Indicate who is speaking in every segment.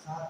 Speaker 1: 7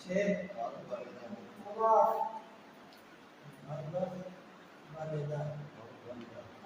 Speaker 1: 6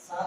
Speaker 1: 7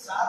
Speaker 1: 7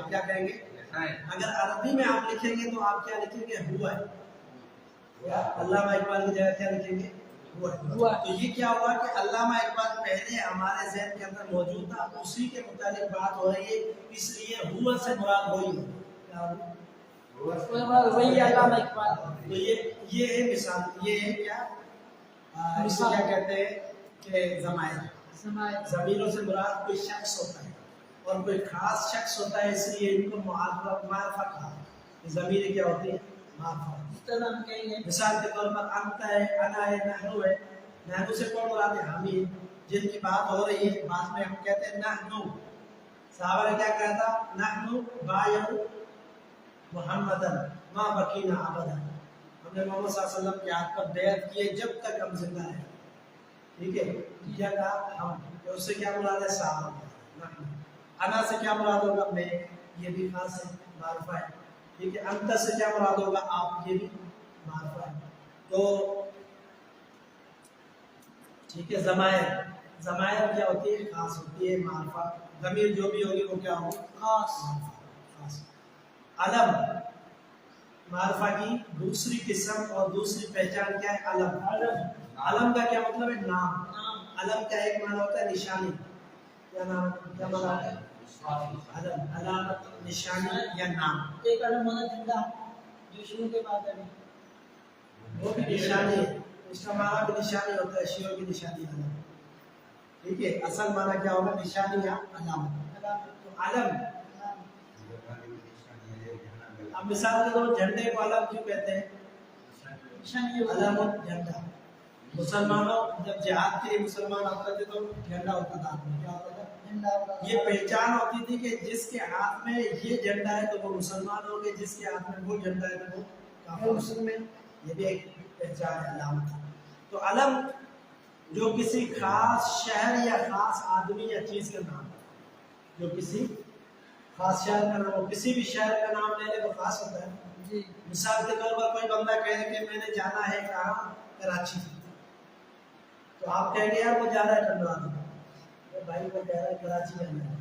Speaker 1: آپ کیا کہیں گے؟ اگر عربی میں آپ لکھیں گے تو آپ کیا لکھیں گے؟ ہوا ہے. علامہ اقبال کی جگہ کیا لکھیں گے؟ ہوا. تو یہ کیا ہوا کہ علامہ اقبال پہلے ہمارے ذہن کے اندر موجود تھا، اسی کے متعلق بات ہو رہی ہے، اس لیے ہوا سے مراد وہی ہے.
Speaker 2: وہی علامہ اقبال.
Speaker 1: تو یہ ہے مثال، یہ ہے کیا اس کو کیا کہتے ہیں کہ ضمائر. ضمیروں سے مراد کوئی شخص ہوتا ہے اور کوئی خاص شخص ہوتا ہے، اس لیے ان کو معرفہ کہا. ضمیر کیا ہوتی ہے؟ معرفہ. مثال کے طور پر انت ہے، انا ہے، نحنو ہے. نحنو سے کون مراد ہے؟ ہم ہی جن کی بات ہو رہی ہے. بعد میں ہم کہتے ہیں نحنو. صحابہ نے کیا کہا تھا؟ نحنو بایعوا محمدن ما بقینا ابدا. ہم نے محمد صلی اللہ علیہ وسلم کے ہاتھ پر بیعت کی ہے جب تک ہم زندہ ہیں. ٹھیک ہے. کیا کہا؟ ہم. اس سے کیا مراد ہے؟ صحابہ. انا سے کیا مراد ہوگا؟ میں. یہ بھی خاص ہے، معرفہ ہے. ٹھیک ہے. انت سے کیا مراد ہوگا؟ آپ. یہ بھی معرفہ ہے. تو ٹھیک ہے. ضمائر کیا ہوتی ہے؟ خاص ہوتی ہے، معرفہ. ضمیر جو بھی ہوگی وہ کیا ہوگی؟ خاص. علم معرفہ کی دوسری قسم اور دوسری پہچان کیا ہے؟ علم. علم کا کیا مطلب ہے؟ نام. علم کا ایک معنی ہوتا ہے نشانی. کیا نام؟ کیا معنی ہے؟ علم، علامت، نشانی یا نام.
Speaker 2: ایک علم ہونا جھنڈا جو شروع کے بعد ہے،
Speaker 1: وہ بھی نشانی ہے. اس کا معنی بھی نشانی ہوتا ہے، شیعوں کی نشانی علم. ٹھیک ہے. اصل معنی کیا ہوگا؟ نشانی یا علامت. تو علم. اب مثال کے طور جھنڈے کو علم کیوں کہتے ہیں؟ علامت جھنڈا. مسلمانوں جب جہاد کے لیے مسلمان آتے تھے تو جھنڈا ہوتا تھا. کیا ہوتا تھا؟ یہ پہچان ہوتی تھی کہ جس کے ہاتھ میں یہ جھنڈا ہے تو وہ مسلمان ہوں گے، جس کے ہاتھ میں وہ جھنڈا ہے تو وہ کافر. یہ بھی ایک پہچان ہے، علامت. تو علم جو کسی خاص شہر یا خاص آدمی یا چیز کا نام، جو کسی خاص شہر کا نام ہو. کسی بھی شہر کا نام لے لے تو خاص ہوتا ہے. مثال کے طور پر کوئی بندہ کہے کہ میں نے جانا ہے کہاں؟ کراچی. تو آپ کہیں گے یار وہ جا رہا ہے ٹنڈوالہ. بھائی وہ کہہ رہا ہے کراچی جانا ہے.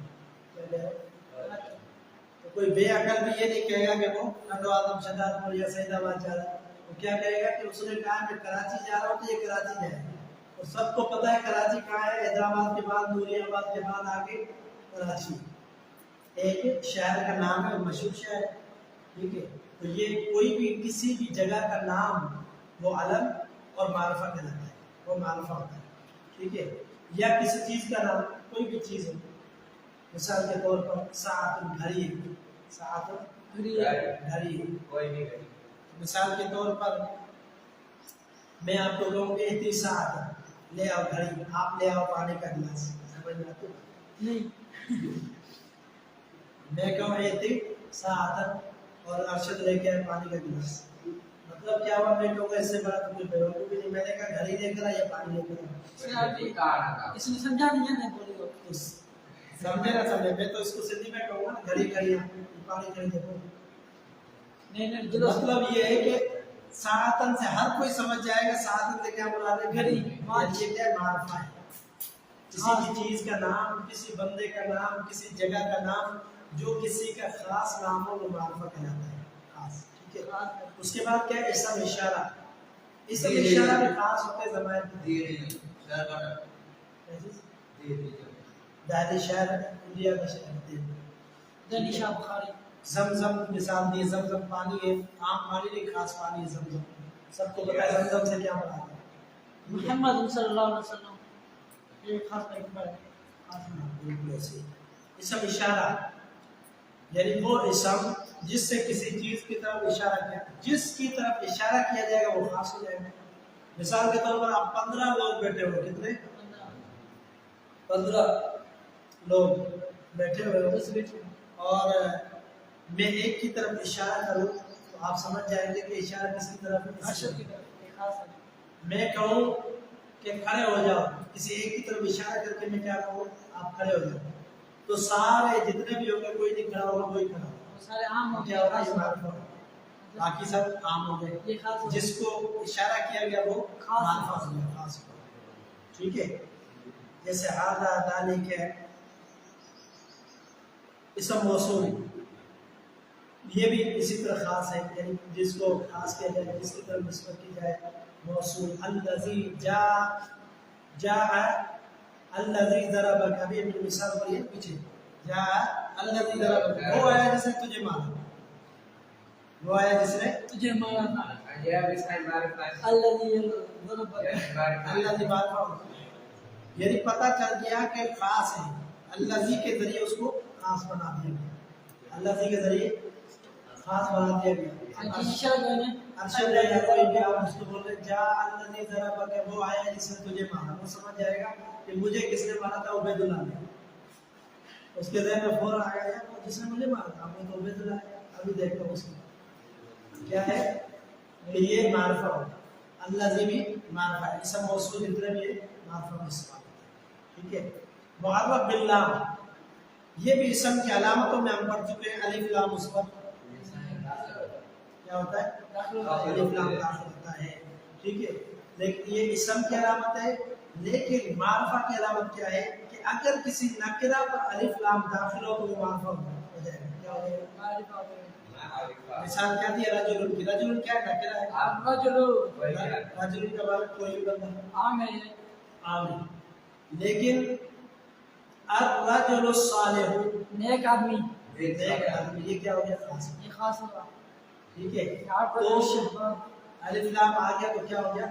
Speaker 1: کیا کہہ رہا ہے؟ تو کوئی بے عقل بھی یہ نہیں کہے گا کہ وہ ٹنڈوالہ، شہزاد پور یا سعید آباد جا رہا ہے. وہ کیا کہے گا کہ اس نے کہا میں کراچی جا رہا ہوں تو یہ کراچی جائے. اور سب کو پتہ ہے کراچی کہاں ہے؟ حیدرآباد کے بعد، نوری آباد کے بعد آگے کراچی. ایک شہر کا نام ہے، مشہور شہر ہے. ٹھیک ہے. تو یہ کوئی بھی کسی بھی جگہ کا نام وہ علم اور معرفہ کہلاتا ہے، وہ معرفہ ہوتا ہے. ٹھیک ہے. یا کسی چیز کا نام، کوئی بھی چیز ہے. مثال کے طور پر ساعت، گھڑی. ساعت گھڑی. مثال کے طور پر میں آپ کو کہوں کہ اتنی ساعت لے آؤ گھڑی، آپ لے آؤ پانی کا گلاس. سمجھ میں آتی نہیں؟ میں کہوں اتنی ساعت اور ارشد لے کے آئے پانی کا گلاس. مطلب کیا ہوا؟ میں کہوں گا اس سے بڑا تو کوئی بیوقوفی نہیں. میں نے کہا گھڑی لے کر آ یا پانی لے کر آ.
Speaker 2: اس نے سمجھا نہیں ہے. بولی ہو
Speaker 1: سمجھے نہ سمجھے، میں تو اس کو سندھی میں کہوں گا گھڑی کھڑی پانی کھڑی دیکھو. مطلب یہ ہے کہ ساعتن سے ہر کوئی سمجھ جائے گا ساعتن سے کیا مراد ہے؟ گھڑی. یہ کیا معرفہ ہے؟ کسی بھی چیز کا نام، کسی بندے کا نام، کسی جگہ کا نام جو کسی کا خاص نام ہو وہ معرفہ کہلاتا ہے. خاص. ٹھیک ہے. اس کے بعد کیا ہے؟ اسم اشارہ. اسم اشارہ بھی خاص ہوتے ضمائر. دہلی شہر، انڈیا کا شہر
Speaker 2: دہلی شاہ بخاری.
Speaker 1: زمزم مثال دی. زمزم پانی ہے، عام پانی نہیں، خاص پانی ہے زمزم. سب کو پتہ ہے زمزم سے کیا مراد ہے؟
Speaker 2: محمد صلی اللہ علیہ وسلم. یہ خاص پیغمبر ہے.
Speaker 1: بالکل ایسے. اسم اشارہ یعنی وہ اسم جس سے کسی چیز کی طرف اشارہ کیا، جس کی طرف اشارہ کیا جائے گا وہ خاص ہو جائے گا. مثال کے طور پر آپ 15 لوگ بیٹھے ہو. کتنے؟ 15 لوگ بیٹھے ہوئے ہو اور میں ایک کی طرف اشارہ کروں تو آپ سمجھ جائیں گے کہ اشارہ کس کی طرف ہے. میں کہوں کہ کھڑے ہو جاؤ، کسی ایک کی طرف اشارہ کر کے میں کیا کہوں؟ آپ کھڑے ہو جاؤ. تو سارے جتنے بھی ہوں گے کوئی نہیں کھڑا ہوگا، کوئی کھڑا ہوگا.
Speaker 2: سارے عام ہو
Speaker 1: کیا ہوگا؟ باقی سب عام ہو گئے. جس کو اشارہ کیا گیا وہ خاص ہو گیا، خاص ہو گیا. ٹھیک ہے. جیسے ہادہ، ذالک ہے اسم موصول. یہ بھی اسی طرح خاص ہے، یعنی جس کو خاص کیا جائے، جس کی طرف نسبت کی جائے، موصول الذی جاء الذی ضربک، ابھی اپنی مثال پڑھیے پیچھے، جاء الذی ضربک، وہ آیا جس نے تجھے مارا، وہ آیا جس نے
Speaker 2: تجھے مارا،
Speaker 1: الذی معرفہ، یعنی پتہ چل گیا کہ خاص ہے، الذی کے ذریعے اس کو خاص بنا دیا گیا، الذی کے ذریعے خاص بنا دیا گیا۔ ارشد ہے یا کوئی بھی آپ اس کو بول رہے جا الذی ضربک، وہ آیا جس نے تجھے مارا، وہ سمجھ جائے گا کہ مجھے کس نے مارا تھا، عبید اللہ نے، اس کے ذہن میں فوراً آ گیا جس نے مجھے مارا تھا، وہ تو عبید اللہ ہے۔ ابھی دیکھو اس کو کیا ہے کہ یہ معرفہ ہوگا، الذی بھی معرفہ ہے، اسم موصول اتنے بھی معرفہ میں استعمال ہوتا ہے، ٹھیک ہے۔ معرف باللام، یہ بھی اسم کی علامتوں میں ہم پڑھ چکے ہیں، الف لام مثبت کیا ہوتا ہے، الف لام داخل ہوتا ہے، ٹھیک ہے، لیکن یہ اسم کی علامت ہے۔ لیکن معرفہ کی علامت کیا ہے کہ اگر کسی نکرہ پر الف لام داخل ہو تو وہ معرفہ ہو جائے گا، کیا ہو جائے گا؟ مثال کیا دی رجل کی، رجل کیا نکرہ ہے، رجل کا مطلب کوئی بھی بندہ عام ہے، لیکن الرجل الصالح،
Speaker 2: نیک آدمی،
Speaker 1: نیک آدمی، یہ کیا ہو گیا، خاص،
Speaker 2: یہ خاص ہوگا،
Speaker 1: ٹھیک ہے۔ تو الف لام آ گیا تو کیا ہو گیا،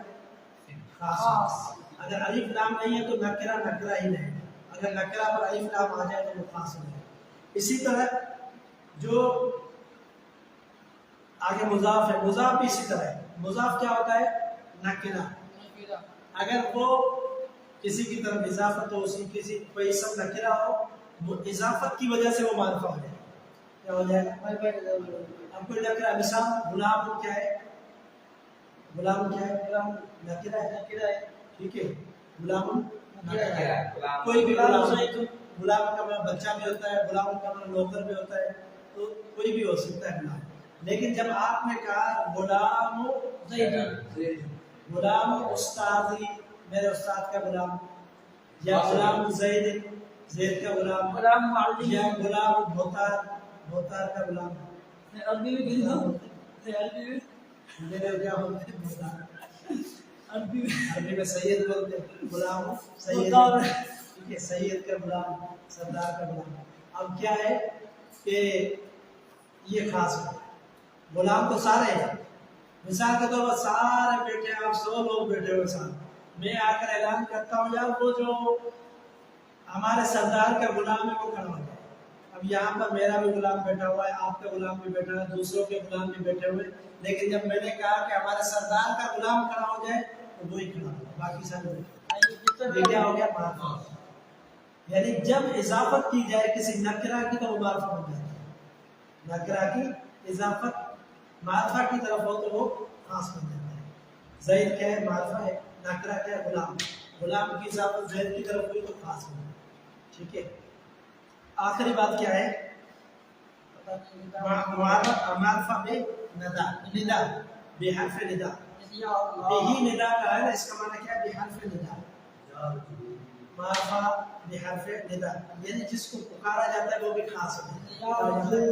Speaker 1: خاص۔ اگر الف لام نہیں ہے تو نکرہ نکرہ ہی رہے گا، اگر نکرہ پر الف لام آ جائے تو وہ خاص ہو جائے گا۔ اسی طرح جو آگے مضاف ہے، مضاف بھی اسی طرح ہے، مضاف کیا ہوتا ہے، نکرہ، اگر وہ کسی کی طرف اضافت ہو، کسی کوئی اسم نکرہ ہو، اضافت کی وجہ سے وہ معرفہ ہو جائے گا، کیا ہو جائے گا، اب کوئی نکرہ، مثال غلام کیا ہے، غلام کیا ہے، غلام نکرہ ہے، ٹھیک ہے، غلام نکرہ ہے، کوئی بھی غلام، غلام کا مطلب بچہ بھی ہوتا ہے، غلام کا مطلب نوکر بھی ہوتا ہے، تو کوئی بھی ہو سکتا ہے غلام۔ لیکن جب آپ نے کہا غلام زید، غلام استادی، میرے استاد کا غلام، یا غلام زید، زید کا غلام، یا غلام بھوتار، بھوتار کا غلام،
Speaker 2: عربی میں کہی دو،
Speaker 1: میرے کیا بولتے ہیں بھوتار، عربی میں سید بولتے ہیں، غلام سید، ٹھیک ہے، سید کا غلام، سردار کا غلام۔ اب کیا ہے کہ یہ خاص ہے، غلام تو سارے ہیں، مثال کے طور پر سارے بیٹھے ہیں، آپ 100 لوگ بیٹھے ہوئے ساتھ، میں آ کر اعلان کرتا ہوں یار وہ جو ہمارے سردار کا غلام ہے وہ کھڑا ہو جائے۔ اب یہاں پر میرا بھی غلام بیٹھا ہوا ہے، آپ کا غلام بھی بیٹھا ہے، دوسروں کے غلام بھی بیٹھے ہوئے، لیکن جب میں نے کہا کہ ہمارے سردار کا غلام کھڑا ہو جائے تو وہی کھڑا ہو، باقی سارے بیٹھے، یہ کیا ہو گیا، معرفہ۔ یعنی جب اضافت کی جائے کسی نکرہ کی تو وہ معرفہ ہو جاتا ہے، نکرہ کی اضافت معرفہ کی طرف ہو تو وہ خاص بن جاتا ہے۔ زید کیا ہے، معرفہ ہے، نکرہ کیا ہے، غلام، غلام کی اضافت زید کی طرف ہوئی تو خاص ہو، ٹھیک ہے۔ آخری بات کیا ہے، معرفہ بے ندا، ندا بحرف ندا، بہی ندا کا ہے نا، اس کا معنی کیا ہے، بحرف ندا، معرفہ بحرف ندا، یعنی جس کو پکارا جاتا ہے وہ بھی خاص ہوتا ہے،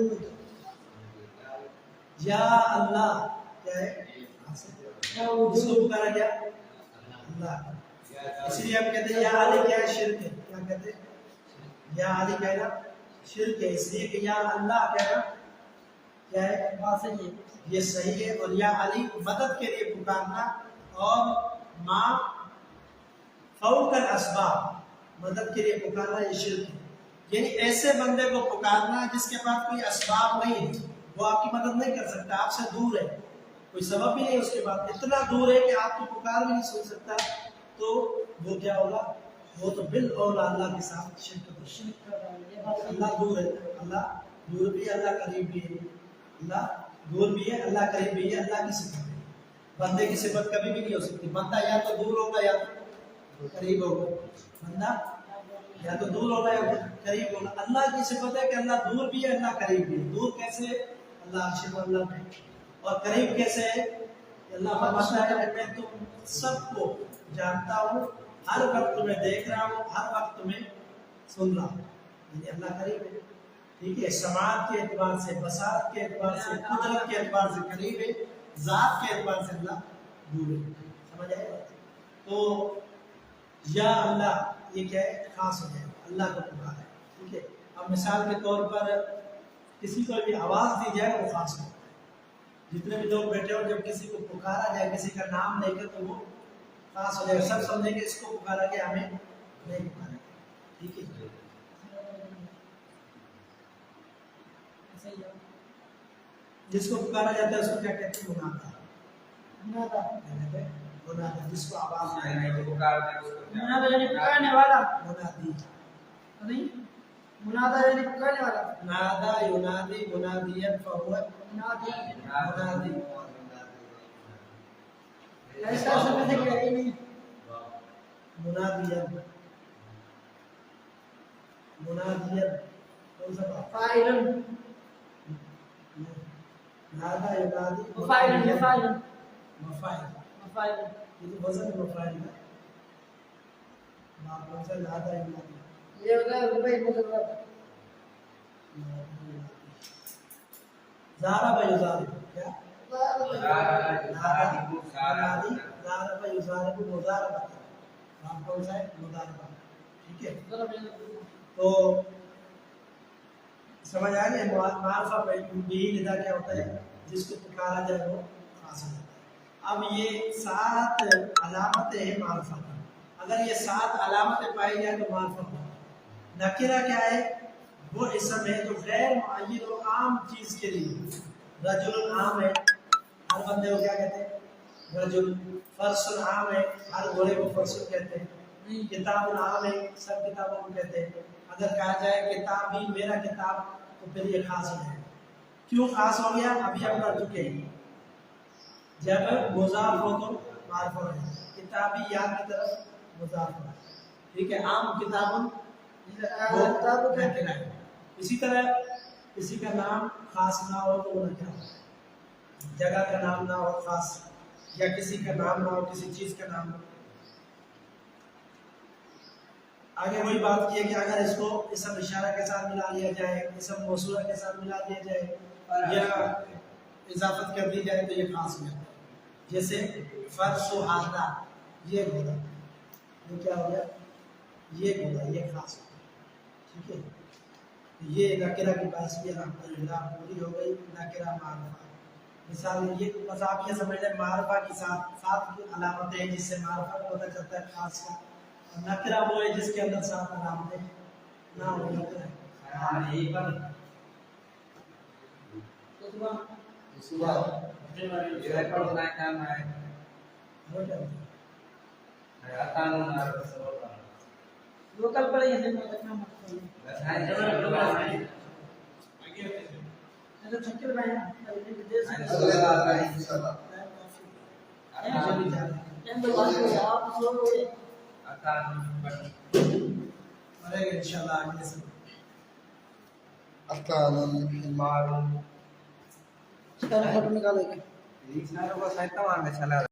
Speaker 1: یا اللہ کیا ہے، جس کو پکارا گیا اللہ، اس لیے ہم کہتے ہیں یا علی کیا ہے، شرک ہے، کیا کہتے ہیں، یا علی کہنا شرک ہے، اس لیے کہ یا اللہ کہنا کیا ہے، بات صحیح ہے، یہ صحیح ہے، اور یا علی مدد کے لیے پکارنا، اور ماں فوق الاسباب، مدد کے لیے پکارنا یہ شرک ہے، یعنی ایسے بندے کو پکارنا جس کے پاس کوئی اسباب نہیں ہے، وہ آپ کی مدد نہیں کر سکتا، آپ سے دور ہے، کوئی سبب بھی نہیں اس کے بعد، اتنا دور ہے کہ آپ کو پکار بھی نہیں سن سکتا، تو وہ کیا ہوگا، وہ تو بالاولا اللہ کے ساتھ شرک کر رہا ہے۔ اللہ دور ہے، اللہ دور بھی ہے، اللہ قریب بھی ہے، اللہ دور بھی ہے، اللہ قریب بھی ہے، اللہ کی صفت ہے، بندے کی صفت کبھی بھی نہیں ہو سکتی، بندہ یا تو دور ہوگا یا تو قریب ہوگا، بندہ یا تو دور ہوگا یا قریب ہوگا، اللہ کی صفت ہے کہ اللہ دور بھی ہے، اللہ قریب بھی ہے، دور کیسے ہے، اللہ عرش پر اللہ ہے، اور قریب کیسے ہے، اللہ فرماتا ہے کہ میں تم سب کو جانتا ہوں، ہر وقت میں دیکھ رہا ہوں، ہر وقت میں سن رہا ہوں، یعنی اللہ قریب ہے۔ ٹھیک ہے، سماعت کے اعتبار سے، بصارت کے اعتبار سے، قدرت کے اعتبار سے قریب ہے، ذات کے اعتبار سے اللہ دور ہے. سمجھ آئے؟ تو یا اللہ یہ کیا ہے؟ خاص ہو جائے، اللہ کو پکارا ہے. ٹھیک ہے. اب مثال کے طور پر کسی کو بھی آواز دی جائے وہ خاص ہوتا ہے. جتنے بھی لوگ بیٹھے ہو جب کسی کو پکارا جائے کسی کا نام لے کر تو وہ خاص ہو جائے. سب سمجھیں کہ اس کو پکارا گیا، ہمیں نہیں پکارا گیا. ٹھیک ہے. جس کو پکارا جاتا ہے اس کو کیا کہتے ہیں؟ منادا. منادا جس کو آواز
Speaker 2: منادا یعنی پکارنے والا.
Speaker 1: منادی.
Speaker 2: نہیں، منادا یعنی پکارنے والا.
Speaker 1: نادا ینادی منادیا فهو منادی.
Speaker 2: ایسا سمجھ کہ نہیں
Speaker 1: منادیا منادیا کون سا بات؟
Speaker 2: فاعل.
Speaker 1: نادا ینادی
Speaker 2: مفاعل.
Speaker 1: مفاعل.
Speaker 2: مفاعل.
Speaker 1: یہ تو وزن مفاعل ہے. آپ کون سا نادا ینادی؟
Speaker 2: یہ ہوتا ہے رباعی مضارع.
Speaker 1: ضارب یضارب. کیا؟
Speaker 2: مضارع.
Speaker 1: ضارب یضارب مضاربہ. آپ کون سا ہے؟ مضاربہ. ٹھیک ہے. تو سمجھ آ گیا؟ معرفہ بھی ندا کیا ہوتا ہے؟ جس کو پکارا جائے وہ خاص ہوتا ہے. اب یہ 7 علامتیں ہیں معرفہ کی. اگر یہ 7 علامتیں پائی جائیں تو معرفہ ہوتا ہے. نکرہ کیا ہے؟ وہ اسم ہے جو غیر معین و عام چیز کے لیے. رجل عام ہے، ہر بندے کو کیا کہتے ہیں؟ رجل. فرس عام ہے، ہر گھوڑے کو فرس کہتے ہیں. کتاب عام ہے، سب کتابوں کو کہتے ہیں. اگر کہا جائے کتاب بھی میرا کتاب تو پھر یہ خاص ہو جائے. کیوں خاص ہو گیا؟ ابھی ہم کر چکے ہیں. جب مضاف ہو تو معرفہ ہو جائے. کتابی یا کی طرف مضاف ہو. ٹھیک ہے. عام کتاب ہے. اسی طرح کسی کا نام خاص نہ ہو تو وہ نکرہ ہو. جگہ کا نام نہ ہو خاص، یا کسی کا نام نہ ہو، کسی چیز کا نام ہو. آگے وہی بات کی ہے کہ اگر اس کو اسم اشارہ کے ساتھ ملا لیا جائے، اسم موصولہ کے ساتھ ملا دیا جائے، یا اضافت کر دی جائے تو یہ خاص ہو جاتا ہے. جیسے فرش و ہاتھا، یہ گھوڑا، یہ کیا ہو گیا؟ یہ گھوڑا، یہ خاص ہو گیا. ٹھیک ہے. یہ نکرہ کی باعث بھی الحمدللہ پوری ہو گئی. نکرہ معرفہ. مثال یہ بس آپ یہ سمجھ لیں معرفہ کی 7 علامتیں ہیں جس سے معرفہ کو پتہ چلتا ہے خاص کا. نکرہ وہ ہے جس کے اندر 7 علامتیں نہ ہو. نکرہ
Speaker 2: لوکل پڑے ہیں چھکر میں
Speaker 1: انشاءاللہ آگے سے
Speaker 2: نکالے گا.